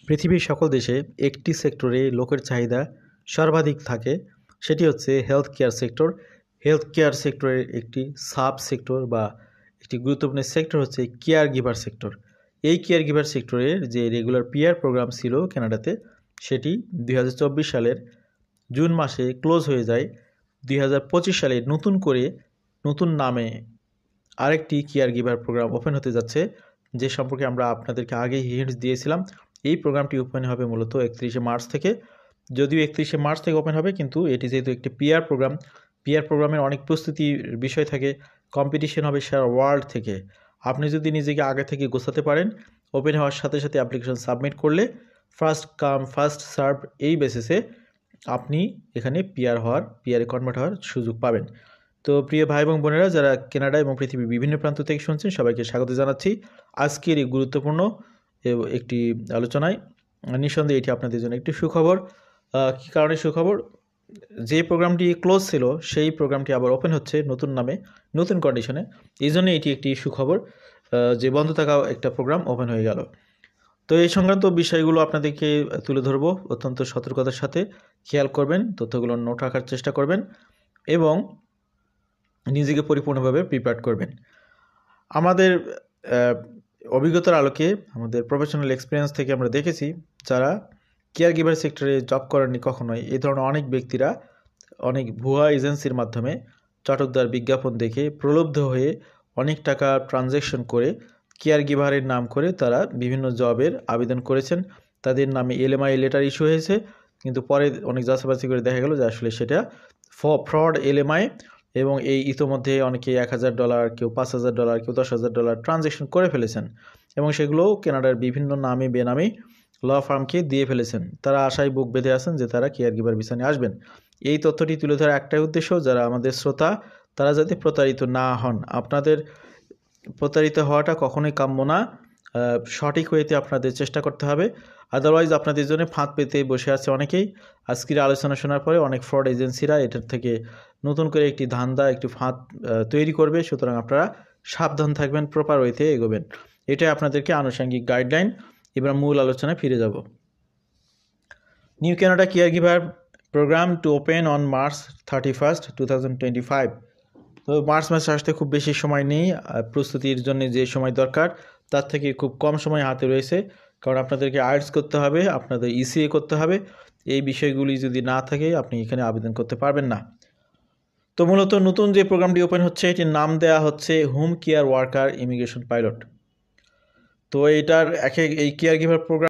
পৃথিবীর সকল দেশে একটি সেক্টরে লোকের চাহিদা সর্বাধিক থাকে, সেটি হচ্ছে health care sector. Health care সেক্টরের একটি সাব সেক্টর বা একটি গুরুত্বপূর্ণ সেক্টর হচ্ছে কেয়ার গিভার সেক্টর। এই কেয়ার গিভার সেক্টরের যে রেগুলার পিআর প্রোগ্রাম ছিল কানাডাতে, সেটি 2024 সালের জুন মাসে ক্লোজ হয়ে যায়। 2025 সালে নতুন করে নতুন নামে আরেকটি কেয়ার গিভার প্রোগ্রাম ওপেন হতে যাচ্ছে, যে সম্পর্কে আমরা আপনাদেরকে আগেই হিন্টস দিয়েছিলাম। এই প্রোগ্রামটি ওপেন হবে মূলত 31শে মার্চ থেকে। যদিও 31শে মার্চ থেকে ওপেন হবে, কিন্তু এটি যেহেতু একটি পিআর প্রোগ্রাম, পিআর প্রোগ্রামের অনেক প্রস্তুতির বিষয় থাকে, কম্পিটিশন হবে সারা ওয়ার্ল্ড থেকে। আপনি যদি নিজেকে আগে থেকে গোছাতে পারেন, ওপেন হওয়ার সাথে সাথে অ্যাপ্লিকেশন সাবমিট করলে ফার্স্ট কাম ফার্স্ট সার্ভ এই বেসিসে আপনি এখানে পিআরে কনভার্ট হওয়ার সুযোগ পাবেন। তো প্রিয় ভাই এবং বোনেরা, যারা কানাডা এবং পৃথিবীর বিভিন্ন প্রান্ত থেকে শুনছেন, সবাইকে স্বাগত জানাচ্ছি আজকের এই গুরুত্বপূর্ণ একটি আলোচনায়। নিঃসন্দেহে এটি আপনাদের জন্য একটি সুখবর। কী কারণে সুখবর? যে প্রোগ্রামটি ক্লোজ ছিল সেই প্রোগ্রামটি আবার ওপেন হচ্ছে নতুন নামে, নতুন কন্ডিশনে। এই জন্য এটি একটি সুখবর যে বন্ধ থাকা একটা প্রোগ্রাম ওপেন হয়ে গেল। তো এই সংক্রান্ত বিষয়গুলো আপনাদেরকে তুলে ধরবো। অত্যন্ত সতর্কতার সাথে খেয়াল করবেন, তথ্যগুলো নোট রাখার চেষ্টা করবেন এবং নিজেকে পরিপূর্ণভাবে প্রিপেয়ার করবেন। আমাদের অভিজ্ঞতার আলোকে, আমাদের প্রফেশনাল এক্সপিরিয়েন্স থেকে আমরা দেখেছি, যারা কেয়ার গিভার সেক্টরে জব করেননি কখনোই, এই ধরনের অনেক ব্যক্তিরা অনেক ভুয়া এজেন্সির মাধ্যমে চটকদার বিজ্ঞাপন দেখে প্রলুব্ধ হয়ে অনেক টাকা ট্রানজ্যাকশন করে কেয়ার গিভারের নাম করে তারা বিভিন্ন জবের আবেদন করেছেন। তাদের নামে এলএমআই লেটার ইস্যু হয়েছে, কিন্তু পরে অনেক যাচাবাচি করে দেখা গেল যে আসলে সেটা ফ্রড এলএমআই, এবং এই ইতোমধ্যে অনেকে $1,000, কেউ $5,000, কেউ $10,000 ট্রানজ্যাকশন করে ফেলেছেন এবং সেগুলো কানাডার বিভিন্ন নামে বেনামে ল ফার্মকে দিয়ে ফেলেছেন। তারা আশায় বুক বেঁধে আছেন যে তারা কেয়ার গিভার ভিসা নিয়ে আসবেন। এই তথ্যটি তুলে ধরার একটাই উদ্দেশ্য, যারা আমাদের শ্রোতা তারা যাতে প্রতারিত না হন। আপনাদের প্রতারিত হওয়াটা কখনোই কাম্য না। সঠিক ওয়েতে আপনাদের চেষ্টা করতে হবে, আদারওয়াইজ আপনাদের জন্য ফাঁদ পেতে বসে আছে অনেকেই। আজকের আলোচনা শোনার পরে অনেক ফ্রড এজেন্সিরা এটার থেকে নতুন করে একটি ধান্দা, একটি ফাঁদ তৈরি করবে। সুতরাং আপনারা সাবধান থাকবেন, প্রপার ওয়েতে এগোবেন। এটাই আপনাদেরকে আনুষঙ্গিক গাইডলাইন। এবার মূল আলোচনায় ফিরে যাব। New Canada care giver program to open on March 31, 2025। তো মার্চ মাসে আসতে খুব বেশি সময় নেই। প্রস্তুতির জন্য যে সময় দরকার তার থেকে খুব কম সময় হাতে রয়েছে, কারণ আপনাদেরকে আইএলটিএস করতে হবে, আপনাদের ইসিএ করতে হবে। এই বিষয়গুলি যদি না থাকে আপনি এখানে আবেদন করতে পারবেন না। তো মূলত নতুন যে প্রোগ্রামটি ওপেন হচ্ছে, এটির নাম দেওয়া হচ্ছে home care worker immigration pilot. তো এটার এই কেয়ার গিভার প্রোগ্রাম